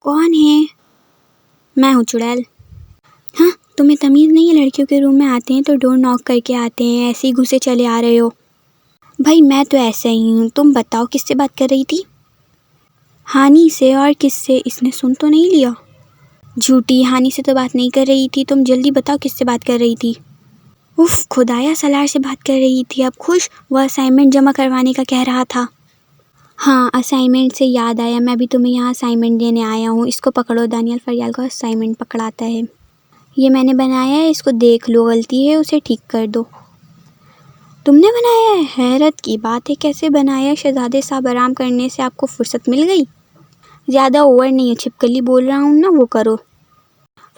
कौन है? मैं हूँ चुड़ैल। हाँ, तुम्हें तमीज़ नहीं है? लड़कियों के रूम में आते हैं तो डोर नॉक करके आते हैं, ऐसे ही घुसे चले आ रहे हो। भाई मैं तो ऐसा ही हूँ। तुम बताओ किससे बात कर रही थी? हानि से। और किससे? इसने सुन तो नहीं लिया? झूठी, हानि से तो बात नहीं कर रही थी। तुम जल्दी बताओ किससे बात कर रही थी? उफ खुदाया, सलार से बात कर रही थी। अब खुश? वह असाइनमेंट जमा करवाने का कह रहा था। हाँ, असाइनमेंट से याद आया, मैं भी तुम्हें यहाँ असाइनमेंट देने आया हूँ। इसको पकड़ो। दानियल फरियाल को असाइनमेंट पकड़ाता है। ये मैंने बनाया है, इसको देख लो, गलती है उसे ठीक कर दो। तुमने बनाया है? हैरत की बात है, कैसे बनाया? शहजादे साहब, आराम करने से आपको फुर्सत मिल गई? ज़्यादा ओवर नहीं है, छिपकली बोल रहा हूँ ना, वो करो।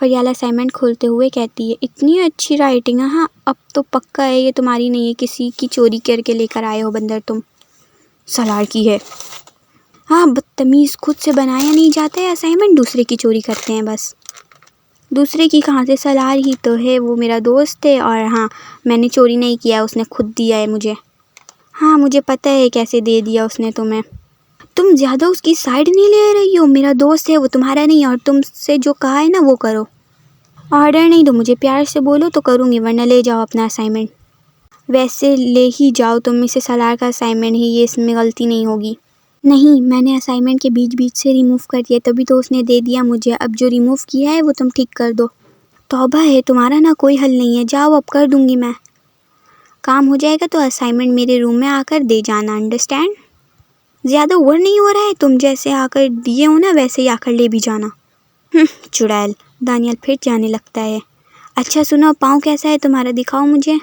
फरियाल असाइनमेंट खोलते हुए कहती है, इतनी अच्छी राइटिंग है। हाँ, अब तो पक्का है ये तुम्हारी नहीं है, किसी की चोरी करके लेकर आए हो बंदर तुम। सलार की है। हाँ, बदतमीज़, खुद से बनाया नहीं जाता है असाइनमेंट, दूसरे की चोरी करते हैं बस। दूसरे की कहाँ से? सलार ही तो है, वो मेरा दोस्त है। और हाँ, मैंने चोरी नहीं किया, उसने खुद दिया है मुझे। हाँ, मुझे पता है कैसे दे दिया उसने तुम्हें। तुम ज़्यादा उसकी साइड नहीं ले रही हो? मेरा दोस्त है वो, तुम्हारा नहीं है। और तुमसे जो कहा है ना वो करो। ऑर्डर नहीं दो मुझे, प्यार से बोलो तो करूँगी, वरना ले जाओ अपना असाइनमेंट। वैसे ले ही जाओ तुम, इसे सलार का असाइनमेंट है ये, इसमें गलती नहीं होगी। नहीं, मैंने असाइनमेंट के बीच बीच से रिमूव कर दिया, तभी तो उसने दे दिया मुझे। अब जो रिमूव किया है वो तुम ठीक कर दो। तौबा है, तुम्हारा ना कोई हल नहीं है। जाओ, अब कर दूंगी मैं। काम हो जाएगा तो असाइनमेंट मेरे रूम में आकर दे जाना, अंडरस्टैंड? ज़्यादा ओवर नहीं हो रहा है? तुम जैसे आकर दिए हो ना, वैसे ही आकर ले भी जाना। चुड़ैल। दानियल फिर जाने लगता है। अच्छा सुनो, पाँव कैसा है तुम्हारा, दिखाओ मुझे।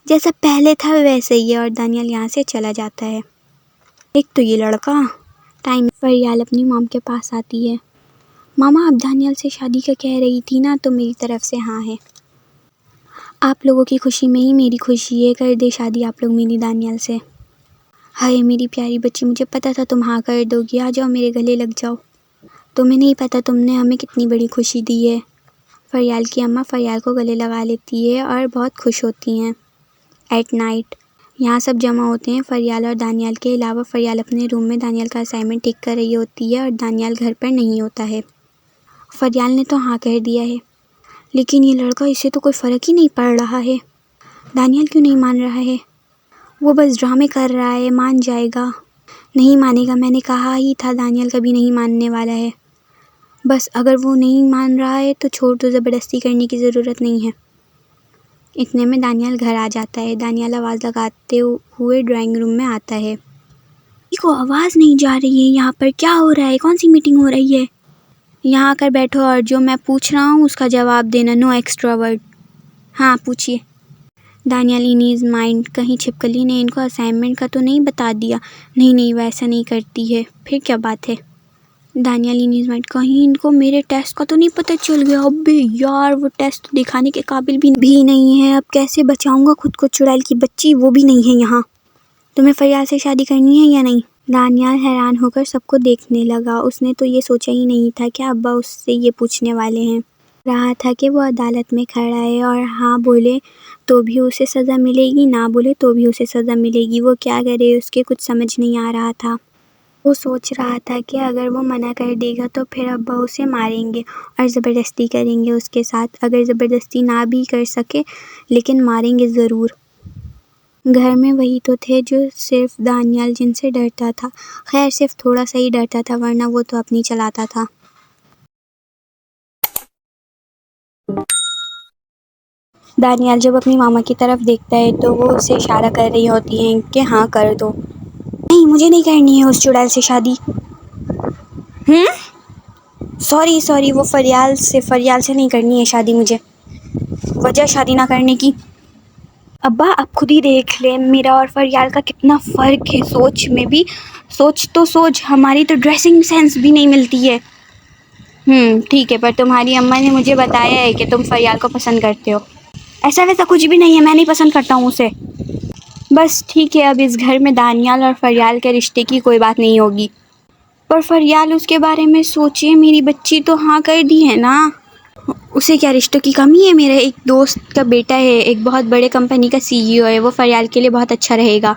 जैसा पहले था वैसे ही है। और दानियल यहाँ से चला जाता है। एक तो ये लड़का। टाइम फरियाल अपनी मॉम के पास आती है। मामा, आप दानियल से शादी का कह रही थी ना, तो मेरी तरफ से हाँ है। आप लोगों की खुशी में ही मेरी खुशी है। कर दे शादी आप लोग मेरी दानियल से। हाय मेरी प्यारी बच्ची, मुझे पता था तुम हाँ कर दोगी। आ जाओ, मेरे गले लग जाओ। तुम्हें नहीं पता तुमने हमें कितनी बड़ी खुशी दी है। फरियाल की अम्मा फरियाल को गले लगा लेती है और बहुत खुश होती हैं। एट नाइट यहाँ सब जमा होते हैं, फरियाल और दानियल के अलावा। फरियाल अपने रूम में दानियल का असाइनमेंट ठीक कर रही होती है और दानियल घर पर नहीं होता है। फरियाल ने तो हाँ कह दिया है, लेकिन ये लड़का, इसे तो कोई फ़र्क ही नहीं पड़ रहा है। दानियल क्यों नहीं मान रहा है? वो बस ड्रामे कर रहा है, मान जाएगा। नहीं मानेगा, मैंने कहा ही था दानियल कभी नहीं मानने वाला है। बस अगर वो नहीं मान रहा है तो छोड़ दो, ज़बरदस्ती करने की ज़रूरत नहीं है। इतने में दानियल घर आ जाता है। दानियल आवाज़ लगाते हुए ड्राइंग रूम में आता है। को आवाज़ नहीं जा रही है, यहाँ पर क्या हो रहा है? कौन सी मीटिंग हो रही है? यहाँ आकर बैठो और जो मैं पूछ रहा हूँ उसका जवाब देना, नो एक्स्ट्रा वर्ड। हाँ पूछिए। दानियल इन हीज़ माइंड, कहीं छिपकली ने इनको असाइनमेंट का तो नहीं बता दिया? नहीं, वैसा नहीं करती है। फिर क्या बात है? दानियल इन हीज़ माइंड, कहीं इनको मेरे टेस्ट का तो नहीं पता चल गया? अबे यार, वो टेस्ट तो दिखाने के काबिल भी नहीं है। अब कैसे बचाऊंगा खुद को? चुड़ैल की बच्ची, वो भी नहीं है यहाँ। तुम्हें फरियाल से शादी करनी है या नहीं? दानियल हैरान होकर सबको देखने लगा। उसने तो ये सोचा ही नहीं था कि अब्बा उससे ये पूछने वाले हैं। रहा था कि वो अदालत में खड़ा है और हाँ बोले तो भी उसे सज़ा मिलेगी, ना बोले तो भी उसे सज़ा मिलेगी। वो क्या करे, उसके कुछ समझ नहीं आ रहा था। वो सोच रहा था कि अगर वो मना कर देगा तो फिर अब्बा उसे मारेंगे और ज़बरदस्ती करेंगे उसके साथ। अगर ज़बरदस्ती ना भी कर सके लेकिन मारेंगे ज़रूर। घर में वही तो थे जो सिर्फ दानियल जिनसे डरता था। खैर सिर्फ थोड़ा सा ही डरता था, वरना वो तो अपनी चलाता था। दानियल जब अपनी मामा की तरफ देखता है तो वो उसे इशारा कर रही होती हैं कि हाँ कर दो। नहीं, मुझे नहीं करनी है उस चुड़ैल से शादी। सॉरी, वो फरियाल से नहीं करनी है शादी मुझे। वजह शादी ना करने की? अब्बा आप खुद ही देख ले, मेरा और फरियाल का कितना फ़र्क है सोच में भी। सोच, हमारी तो ड्रेसिंग सेंस भी नहीं मिलती है। ठीक है, पर तुम्हारी अम्मा ने मुझे बताया है कि तुम फरियाल को पसंद करते हो। ऐसा वैसा कुछ भी नहीं है, मैं नहीं पसंद करता हूँ उसे। बस ठीक है, अब इस घर में दानियल और फरियाल के रिश्ते की कोई बात नहीं होगी। पर फरियाल, उसके बारे में सोचिए, मेरी बच्ची तो हाँ कर दी है ना। उसे क्या रिश्तों की कमी है? मेरे एक दोस्त का बेटा है, एक बहुत बड़े कंपनी का CEO है, वो फरियाल के लिए बहुत अच्छा रहेगा।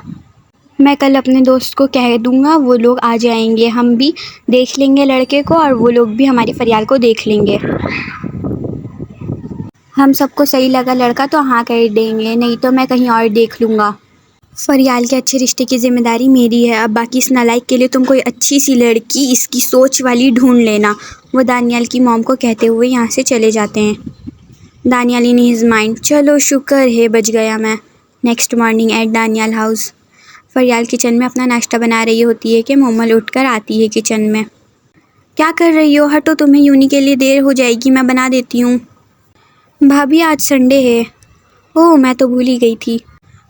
मैं कल अपने दोस्त को कह दूंगा, वो लोग आ जाएंगे, हम भी देख लेंगे लड़के को और वो लोग भी हमारी फरियाल को देख लेंगे। हम सबको सही लगा लड़का तो हाँ कर देंगे, नहीं तो मैं कहीं और देख लूँगा। फरियाल के अच्छे रिश्ते की जिम्मेदारी मेरी है। अब बाकी इस नालायक के लिए तुम कोई अच्छी सी लड़की इसकी सोच वाली ढूंढ लेना। वो दानियाल की मॉम को कहते हुए यहाँ से चले जाते हैं। दानियाल इन हिज माइंड, चलो शुक्र है बच गया मैं। Next morning at Daniyal house. Fariyal kitchen में अपना नाश्ता बना रही होती है कि मोमल उठकर आती है किचन में। क्या कर रही हो? हटो, तुम्हें यूनी के लिए देर हो जाएगी, मैं बना देती हूँ। भाभी आज संडे है। ओह, मैं तो भूल ही गई थी।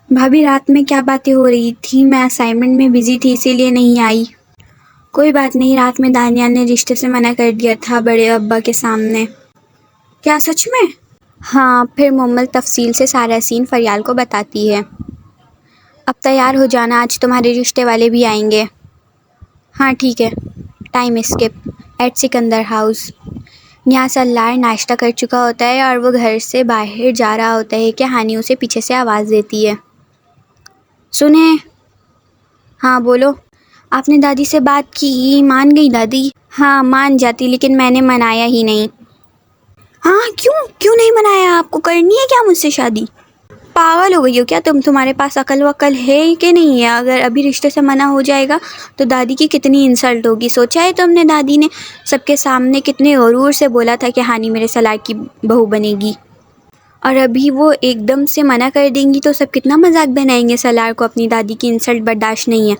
भाभी रात में क्या बातें हो रही थी? मैं असाइनमेंट में बिजी थी इसीलिए नहीं आई। कोई बात नहीं, रात में दानियाल ने रिश्ते से मना कर दिया था बड़े अब्बा के सामने। क्या सच में? हाँ। फिर मोमल तफसील से सारा सीन फरियाल को बताती है। अब तैयार हो जाना, आज तुम्हारे रिश्ते वाले भी आएंगे। हाँ ठीक है। Time skip at Sikandar house. यहाँ सल्लार नाश्ता कर चुका होता है और वो घर से बाहर जा रहा होता है कि हानी उसे पीछे से आवाज़ देती है। सुने। हाँ बोलो। आपने दादी से बात की? मान गई दादी? हाँ मान जाती, लेकिन मैंने मनाया ही नहीं। हाँ क्यों? क्यों नहीं मनाया? आपको करनी है क्या मुझसे शादी? पागल हो गई हो क्या तुम? तुम्हारे पास अकल वकल है कि नहीं है? अगर अभी रिश्ते से मना हो जाएगा तो दादी की कितनी इंसल्ट होगी। सोचा है तुमने? दादी ने सबके सामने कितने गुरूर से बोला था कि हानी मेरे सलार की बहू बनेगी, और अभी वो एकदम से मना कर देंगी तो सब कितना मजाक बनाएंगे। सलार को अपनी दादी की इंसल्ट बर्दाश्त नहीं है,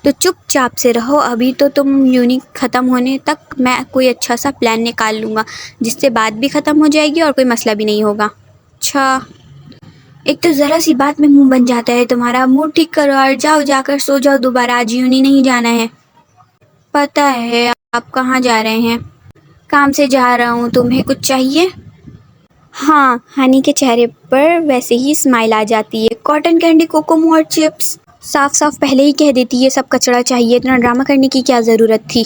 तो चुपचाप से रहो। अभी तो तुम यूनिक ख़त्म होने तक मैं कोई अच्छा सा प्लान निकाल लूँगा जिससे बात भी ख़त्म हो जाएगी और कोई मसला भी नहीं होगा। अच्छा, एक तो ज़रा सी बात में मुंह बन जाता है तुम्हारा। मुंह ठीक करो और जाओ, जाकर सो जाओ दोबारा। आज यूनी नहीं जाना है। पता है। आप कहाँ जा रहे हैं? काम से जा रहा हूँ। तुम्हें कुछ चाहिए? हाँ। हनी के चेहरे पर वैसे ही स्माइल आ जाती है। कॉटन कैंडी, कोकोमो और चिप्स। साफ साफ पहले ही कह देती है सब कचड़ा चाहिए, इतना ड्रामा करने की क्या ज़रूरत थी?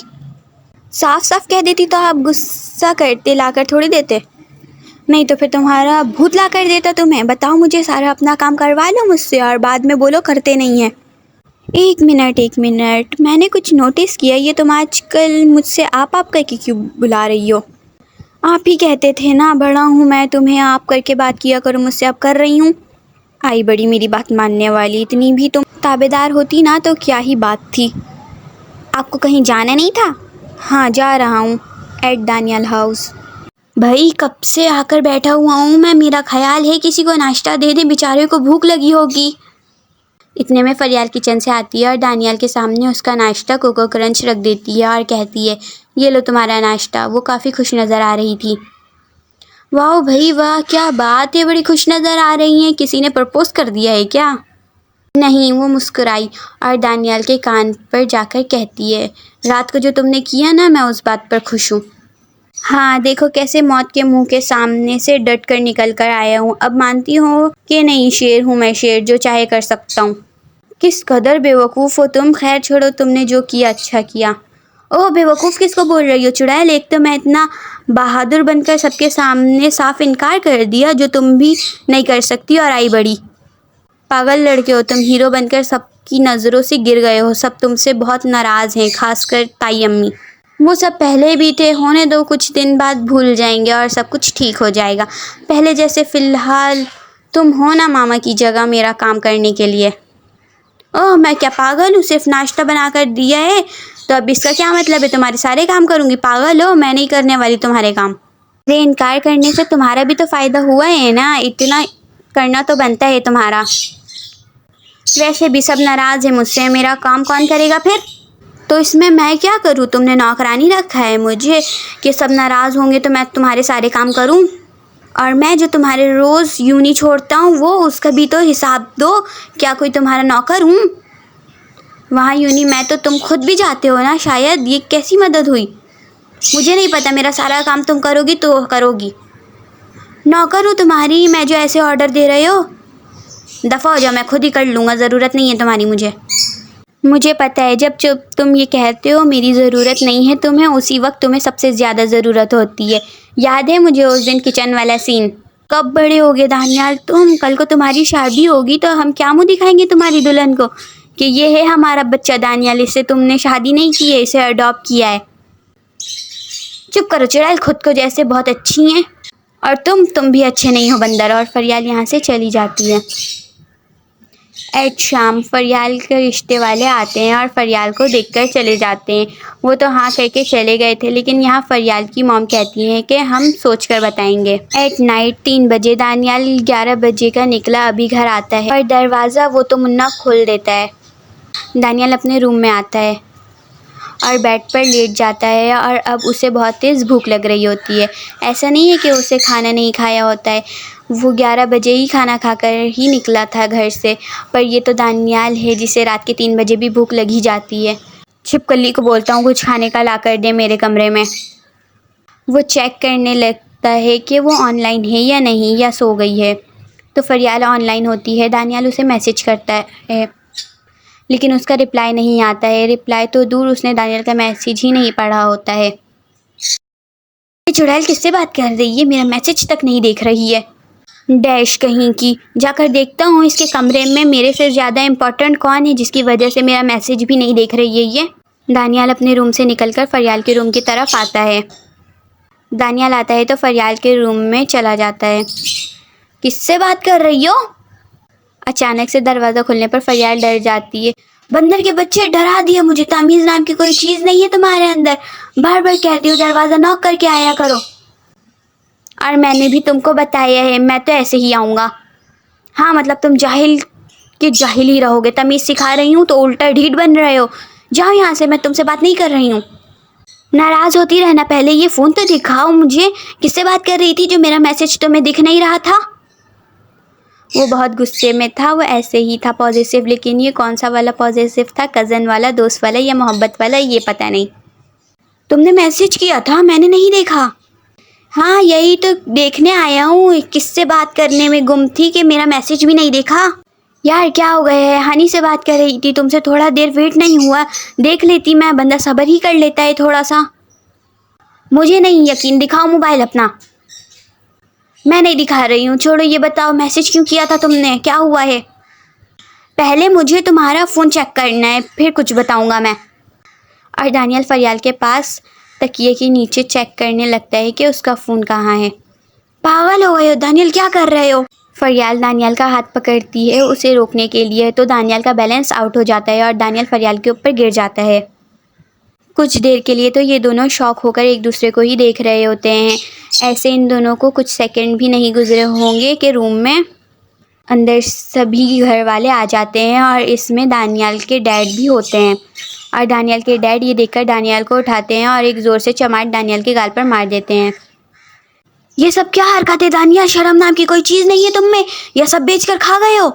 साफ साफ कह देती तो आप गुस्सा करते, लाकर थोड़ी देते। नहीं तो फिर तुम्हारा भूत ला कर देता तुम्हें। बताओ मुझे, सारा अपना काम करवा लो मुझसे और बाद में बोलो करते नहीं हैं। एक मिनट, मैंने कुछ नोटिस किया, ये तुम आजकल मुझसे आप करके क्यों बुला रही हो? आप ही कहते थे ना, बड़ा हूँ मैं, तुम्हें आप करके बात किया करो मुझसे, अब कर रही हूँ। आई बड़ी मेरी बात मानने वाली। इतनी भी तुम ताबेदार होती ना तो क्या ही बात थी। आपको कहीं जाना नहीं था? हाँ जा रहा हूँ, एट दानियाल हाउस। भाई कब से आकर बैठा हुआ हूँ मैं, मेरा ख्याल है किसी को नाश्ता दे दे, बेचारे को भूख लगी होगी। इतने में फरियाल किचन से आती है और दानियाल के सामने उसका नाश्ता कोको क्रंच रख देती है और कहती है, ये लो तुम्हारा नाश्ता। वो काफ़ी खुश नज़र आ रही थी। वाह भाई वाह, क्या बात है, बड़ी खुश नज़र आ रही हैं। किसी ने प्रपोज कर दिया है क्या? नहीं। वो मुस्कुराई और दानियाल के कान पर जाकर कहती है, रात को जो तुमने किया ना, मैं उस बात पर खुश हूँ। हाँ देखो कैसे मौत के मुंह के सामने से डट कर निकल कर आया हूँ। अब मानती हो कि नहीं? शेर हूँ मैं, शेर, जो चाहे कर सकता हूँ। किस कदर बेवकूफ़ हो तुम। खैर छोड़ो, तुमने जो किया अच्छा किया। ओह बेवकूफ़ किसको बोल रही हो चुड़ैल? एक तो मैं इतना बहादुर बनकर सबके सामने साफ इनकार कर दिया जो तुम भी नहीं कर सकती, और आई बड़ी। पागल लड़के हो तुम, हीरो बनकर सबकी नज़रों से गिर गए हो। सब तुमसे बहुत नाराज़ हैं, खासकर ताई अम्मी। वो सब पहले भी थे, होने दो, कुछ दिन बाद भूल जाएंगे और सब कुछ ठीक हो जाएगा पहले जैसे। फ़िलहाल तुम हो ना मामा की जगह मेरा काम करने के लिए। ओह मैं क्या पागल हूँ? सिर्फ नाश्ता बना कर दिया है तो अब इसका क्या मतलब है तुम्हारे सारे काम करूँगी? पागल हो? मैं नहीं करने वाली तुम्हारे काम। अरे इनकार करने से तुम्हारा भी तो फ़ायदा हुआ है ना, इतना करना तो बनता है तुम्हारा। वैसे भी सब नाराज़ है मुझसे, मेरा काम कौन करेगा फिर? तो इसमें मैं क्या करूँ? तुमने नौकरानी रखा है मुझे कि सब नाराज़ होंगे तो मैं तुम्हारे सारे काम करूँ? और मैं जो तुम्हारे रोज़ यूनी छोड़ता हूँ वो, उसका भी तो हिसाब दो। क्या कोई तुम्हारा नौकर हूँ? वहाँ यूनी मैं तो तुम खुद भी जाते हो ना शायद। ये कैसी मदद हुई? मुझे नहीं पता, मेरा सारा काम तुम करोगी तो करोगी। नौकर हूँ तुम्हारी मैं जो ऐसे ऑर्डर दे रहे हो? दफ़ा हो जाओ, मैं खुद ही कर लूँगा, ज़रूरत नहीं है तुम्हारी मुझे। मुझे पता है, जब जब तुम ये कहते हो मेरी ज़रूरत नहीं है तुम्हें, उसी वक्त तुम्हें सबसे ज़्यादा ज़रूरत होती है। याद है मुझे उस दिन किचन वाला सीन। कब बड़े होगे दानियाल तुम? कल को तुम्हारी शादी होगी तो हम क्या मुँह दिखाएंगे तुम्हारी दुल्हन को कि ये है हमारा बच्चा दानियाल, इससे तुमने शादी नहीं की है, इसे अडॉप्ट किया है। चुप करो चुड़ैल, खुद को जैसे बहुत अच्छी हैं। और तुम भी अच्छे नहीं हो बंदर। और फरियाल यहाँ से चली जाती है। एट शाम फरियाल के रिश्ते वाले आते हैं और फरियाल को देखकर चले जाते हैं। वो तो हाँ करके चले गए थे, लेकिन यहाँ फरियाल की मॉम कहती हैं कि हम सोच कर बताएंगे। एट नाइट 3 बजे दानियाल 11 बजे का निकला अभी घर आता है और दरवाज़ा वो तो मुन्ना खोल देता है। दानियाल अपने रूम में आता है और बेड पर लेट जाता है और अब उसे बहुत तेज़ भूख लग रही होती है। ऐसा नहीं है कि उसे खाना नहीं खाया होता है, वो 11 बजे ही खाना खाकर ही निकला था घर से। पर ये तो दानियाल है जिसे रात के 3 बजे भी भूख लगी जाती है। छिपकली को बोलता हूँ कुछ खाने का ला कर दे मेरे कमरे में। वो चेक करने लगता है कि वो ऑनलाइन है या नहीं, या सो गई है। तो फरियाल ऑनलाइन होती है। दानियाल उसे मैसेज करता है लेकिन उसका रिप्लाई नहीं आता है। रिप्लाई तो दूर, उसने दानियाल का मैसेज ही नहीं पढ़ा होता है। ये चुड़ैल किससे बात कर रही है? मेरा मैसेज तक नहीं देख रही है। डैश कहीं की, जाकर देखता हूँ इसके कमरे में मेरे से ज़्यादा इम्पोर्टेंट कौन है जिसकी वजह से मेरा मैसेज भी नहीं देख रही है ये। दानियाल अपने रूम से निकलकर फरियाल के रूम की तरफ आता है। दानियाल आता है तो फरियाल के रूम में चला जाता है। किससे बात कर रही हो? अचानक से दरवाज़ा खुलने पर फरियाल डर जाती है। बंदर के बच्चे, डरा दिया मुझे। तमीज़ नाम की कोई चीज़ नहीं है तुम्हारे अंदर। बार बार कहती हूँ दरवाज़ा नॉक करके आया करो। और मैंने भी तुमको बताया है, मैं तो ऐसे ही आऊँगा। हाँ मतलब तुम जाहिल के जाहिल ही रहोगे। तमीज़ सिखा रही हूँ तो उल्टा ढीठ बन रहे हो। जाओ यहाँ से, मैं तुमसे बात नहीं कर रही हूँ। नाराज़ होती रहना, पहले ये फ़ोन तो दिखाओ मुझे। किससे बात कर रही थी जो मेरा मैसेज तुम्हें दिख नहीं रहा था? वो बहुत गुस्से में था। वो ऐसे ही था पॉजिटिव, लेकिन ये कौन सा वाला पॉजिटिव था? कज़न वाला, दोस्त वाला या मोहब्बत वाला, ये पता नहीं। तुमने मैसेज किया था, मैंने नहीं देखा। हाँ यही तो देखने आया हूँ। किससे बात करने में गुम थी कि मेरा मैसेज भी नहीं देखा? यार क्या हो गया है? हनी से बात कर रही थी, तुमसे थोड़ा देर वेट नहीं हुआ? देख लेती मैं, बंदा सब्र ही कर लेता है थोड़ा सा। मुझे नहीं यकीन, दिखाओ मोबाइल अपना। मैं नहीं दिखा रही हूँ, छोड़ो। ये बताओ मैसेज क्यों किया था तुमने, क्या हुआ है? पहले मुझे तुम्हारा फ़ोन चेक करना है, फिर कुछ बताऊँगा मैं। और दानियाल फरियाल के पास तकिए के नीचे चेक करने लगता है कि उसका फ़ोन कहाँ है। पागल हो गए हो दानियाल, क्या कर रहे हो? फरियाल दानियाल का हाथ पकड़ती है उसे रोकने के लिए, तो दानियाल का बैलेंस आउट हो जाता है और दानियाल फरियाल के ऊपर गिर जाता है। कुछ देर के लिए तो ये दोनों शॉक होकर एक दूसरे को ही देख रहे होते हैं। ऐसे इन दोनों को कुछ सेकंड भी नहीं गुजरे होंगे कि रूम में अंदर सभी घर वाले आ जाते हैं और इसमें दानियाल के डैड भी होते हैं। और दानियाल के डैड ये देखकर दानियाल को उठाते हैं और एक ज़ोर से चमाट दानियाल के गाल पर मार देते हैं। ये सब क्या हरकत है दानियाल? शर्म नाम की कोई चीज़ नहीं है तुम में? यह सब बेच कर खा गए हो?